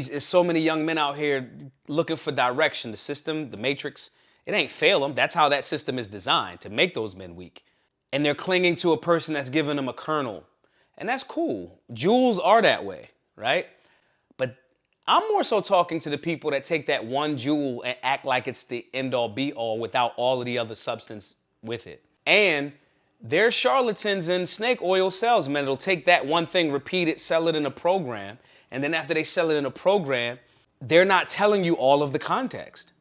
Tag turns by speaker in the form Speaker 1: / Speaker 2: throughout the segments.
Speaker 1: There's so many young men out here looking for direction. The system, the matrix, it ain't fail them. That's how that system is designed, to make those men weak. And they're clinging to a person that's giving them a kernel. And that's cool. Jewels are that way, right? But I'm more so talking to the people that take that one jewel and act like it's the end all be all without all of the other substance with it. And they're charlatans and snake oil salesmen that'll take that one thing, repeat it, sell it in a program. And then after they sell it in a program, they're not telling you all of the context.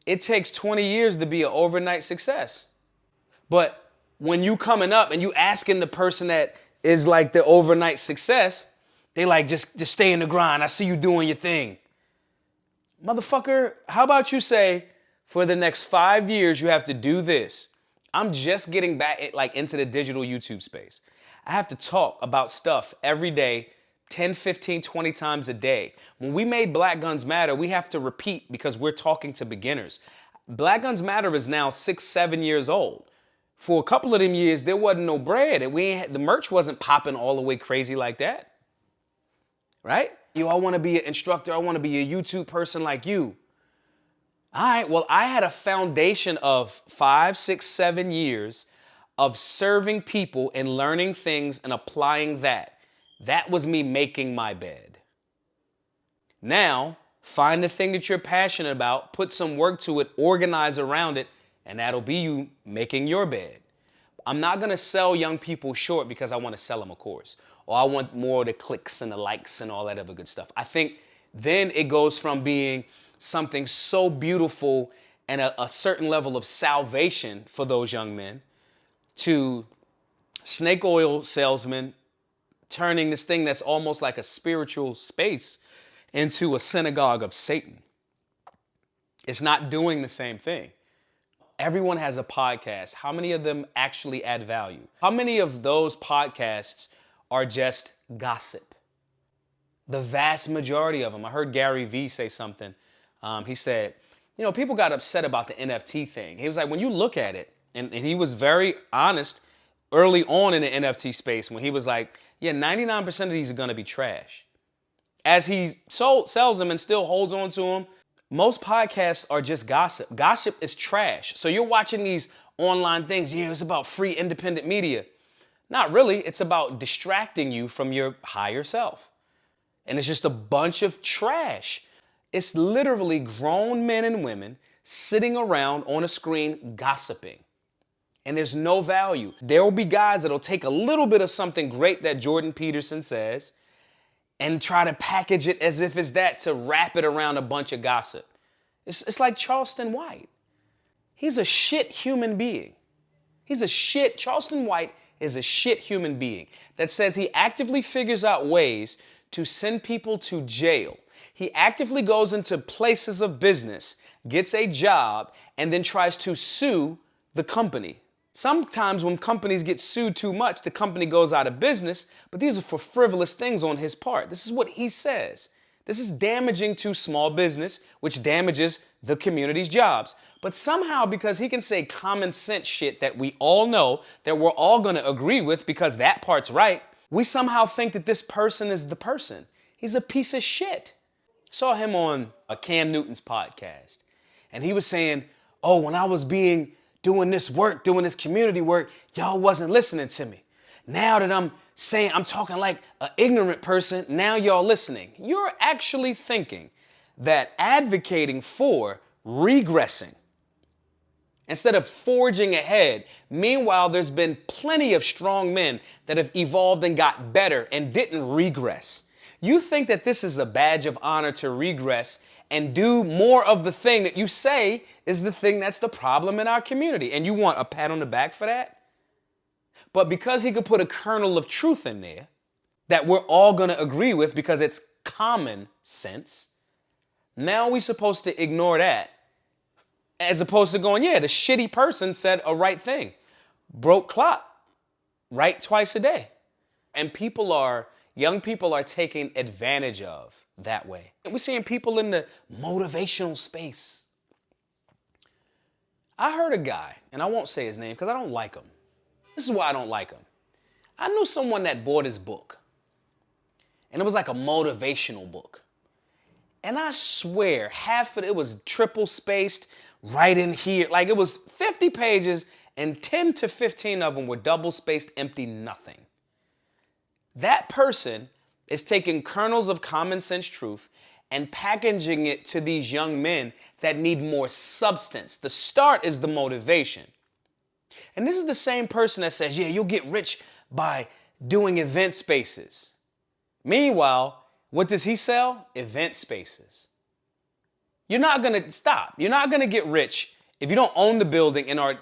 Speaker 1: It takes 20 years to be an overnight success. But when you coming up and you asking the person that is like the overnight success, they like, just stay in the grind. I see you doing your thing. Motherfucker, how about you say, for the next 5 years, you have to do this. I'm just getting back into the digital YouTube space. I have to talk about stuff every day, 10, 15, 20 times a day. When we made Black Guns Matter, we have to repeat because we're talking to beginners. Black Guns Matter is now 6, 7 years old. For a couple of them years, there wasn't no bread. And the merch wasn't popping all the way crazy like that. Right? Yo, I want to be an instructor. I want to be a YouTube person like you. All right, well, I had a foundation of 5, 6, 7 years of serving people and learning things and applying that. That was me making my bed. Now, find the thing that you're passionate about, put some work to it, organize around it, and that'll be you making your bed. I'm not going to sell young people short because I want to sell them a course, or I want more of the clicks and the likes and all that other good stuff. I think then it goes from being something so beautiful and a certain level of salvation for those young men to snake oil salesmen turning this thing that's almost like a spiritual space into a synagogue of Satan. It's not doing the same thing. Everyone has a podcast. How many of them actually add value? How many of those podcasts are just gossip? The vast majority of them. I heard Gary Vee say something. He said, people got upset about the NFT thing. He was like, when you look at it, and he was very honest early on in the NFT space when he was like, yeah, 99% of these are going to be trash. As he sells them and still holds on to them, most podcasts are just gossip. Gossip is trash. So you're watching these online things. Yeah, it's about free independent media. Not really. It's about distracting you from your higher self. And it's just a bunch of trash. It's literally grown men and women sitting around on a screen gossiping. And there's no value. There will be guys that'll take a little bit of something great that Jordan Peterson says and try to package it as if it's that to wrap it around a bunch of gossip. It's like Charleston White. He's a shit human being. Charleston White is a shit human being that says he actively figures out ways to send people to jail. He actively goes into places of business, gets a job, and then tries to sue the company. Sometimes when companies get sued too much, the company goes out of business, but these are for frivolous things on his part. This is what he says. This is damaging to small business, which damages the community's jobs. But somehow, because he can say common sense shit that we all know, that we're all going to agree with because that part's right, we somehow think that this person is the person. He's a piece of shit. Saw him on Cam Newton's podcast, and he was saying, oh, when I was doing this work, doing this community work, y'all wasn't listening to me. Now that I'm talking like an ignorant person, now y'all listening. You're actually thinking that advocating for regressing instead of forging ahead. Meanwhile, there's been plenty of strong men that have evolved and got better and didn't regress. You think that this is a badge of honor to regress and do more of the thing that you say is the thing that's the problem in our community. And you want a pat on the back for that? But because he could put a kernel of truth in there that we're all going to agree with because it's common sense, now we're supposed to ignore that as opposed to going, yeah, the shitty person said a right thing. Broke clock, right twice a day. And young people are taken advantage of that way. We're seeing people in the motivational space. I heard a guy, and I won't say his name because I don't like him. This is why I don't like him. I knew someone that bought his book, and it was like a motivational book. And I swear, half of it was triple spaced right in here. Like, it was 50 pages and 10 to 15 of them were double spaced, empty nothing. That person is taking kernels of common sense truth and packaging it to these young men that need more substance. The start is the motivation. And this is the same person that says, yeah, you'll get rich by doing event spaces. Meanwhile, what does he sell? Event spaces. You're not going to stop. You're not going to get rich if you don't own the building and are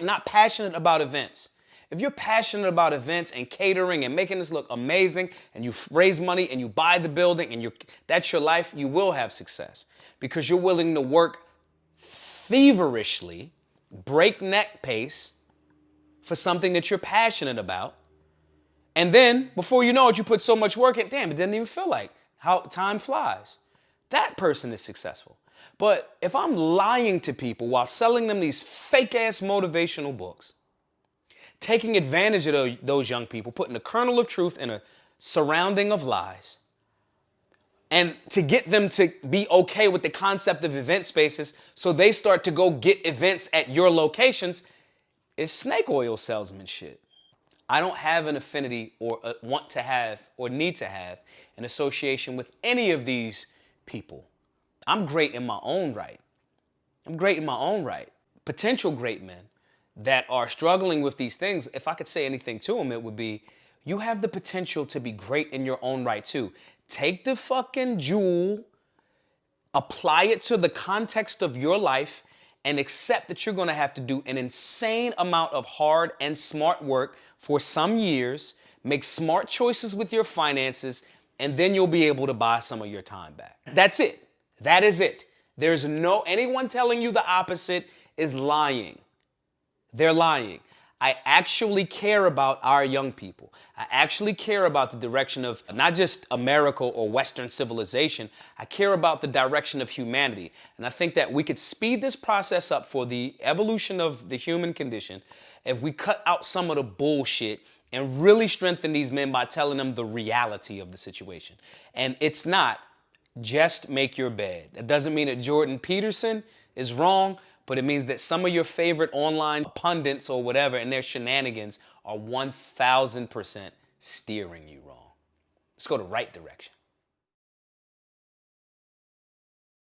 Speaker 1: not passionate about events. If you're passionate about events and catering and making this look amazing and you raise money and you buy the building and that's your life, you will have success because you're willing to work feverishly, breakneck pace for something that you're passionate about. And then before you know it, you put so much work in, damn, it didn't even feel like how time flies. That person is successful. But if I'm lying to people while selling them these fake ass motivational books, taking advantage of those young people, putting a kernel of truth in a surrounding of lies, and to get them to be okay with the concept of event spaces so they start to go get events at your locations, is snake oil salesman shit. I don't have an affinity or want to have or need to have an association with any of these people. I'm great in my own right. I'm great in my own right. Potential great men that are struggling with these things, if I could say anything to them, it would be, you have the potential to be great in your own right too. Take the fucking jewel, apply it to the context of your life, and accept that you're gonna have to do an insane amount of hard and smart work for some years, make smart choices with your finances, and then you'll be able to buy some of your time back. That's it. That is it. There's anyone telling you the opposite is lying. They're lying. I actually care about our young people. I actually care about the direction of not just America or Western civilization. I care about the direction of humanity. And I think that we could speed this process up for the evolution of the human condition if we cut out some of the bullshit and really strengthen these men by telling them the reality of the situation. And it's not just make your bed. That doesn't mean that Jordan Peterson is wrong, but it means that some of your favorite online pundits or whatever and their shenanigans are 1000% steering you wrong. Let's go the right direction.